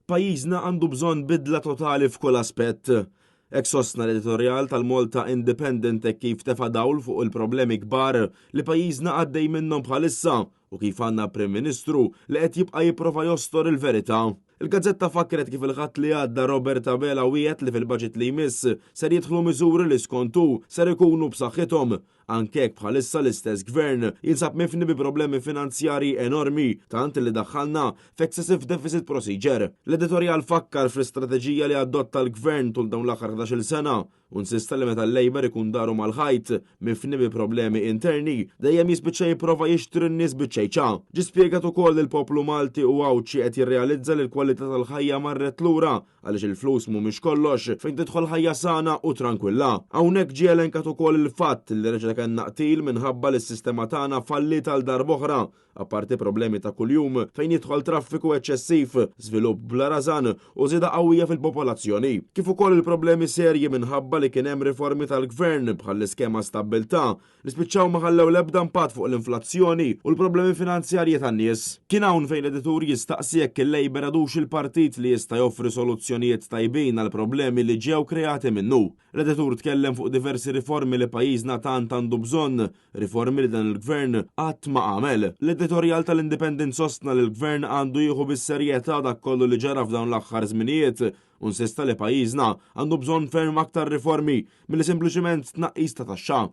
Pajjiżna għandu bżonn bidla totali f'kull aspett. Hekk sostna l-editorjal tal-Malta Independent kif tefa' dawl fuq il-problemi kbar li pajjiżna għaddej minnhom bħalissa u kif għandna Prim Ministru li qed jibqa' jipprova jostor il-verità. Il-Gazzetta fakkret kif il-ħadd li għadda Robert Abela wiegħed li fil-baġit li jmiss ser jidħlu miżuri li skontu ser ikunu b'saħħithom. Anke hekk bħalissa l-istess gvern jinsab mifni bi problemi finanzjarji enormi tant li daħħalna f'excessive deficit procedure. L-editorjal fakkar fl-istrateġija li adotta l-gvern tul dawn l-aħħar 11 sena u nsista li meta l-Labor ikun daru mal-ħajt mifni bi problemi interni dejjem jispiċċa jipprova jixtri n-nies biċċejċa. Ġi spjegat ukoll il-poplu Malti u għawċi qed jirrealizza li l-kwalità tal-ħajja marret lura għaliex il-flus mhumiex kollox fejn tidħol ħajja sana u tranquilla. Hawnhekk ġie elenkat ukoll il-fatt li reġa' kellna qtil minħabba li s-sistema tagħna fallit għal darb'oħra, apparti problemi ta' kuljum fejn jidħol traffiku eċċessiv, żvilupp bla rażan u żieda qawwija fil-popolazzjoni. Kif ukoll il-problemi serji minħabba li kien hemm riformi tal-gvern bħall-iskema stabbiltà li spiċċaw ma ħallew l-ebda impatt fuq l-inflazzjoni u l-problemi finanzjarji tan-nies. Kien hawn fejn l-editur jistaqsi jekk il-Labor għadux il-partit li jista' joffri soluzzjonijiet tajbin għal problemi li ġew kreati minnu. L-editur tkellem fuq diversi riformi li pajjiżna tant għandu bżonn, riformi li dan il-gvern qatt ma għamel. L-editorjal tal-Independent sostna li l-gvern għandu jieħu bis-serjetà dak kollu li ġara f'dawn l-aħħar żminijiet u nsista li pajjiżna għandu bżonn ferm aktar riformi milli sempliċement tnaqqis ta' taxxa.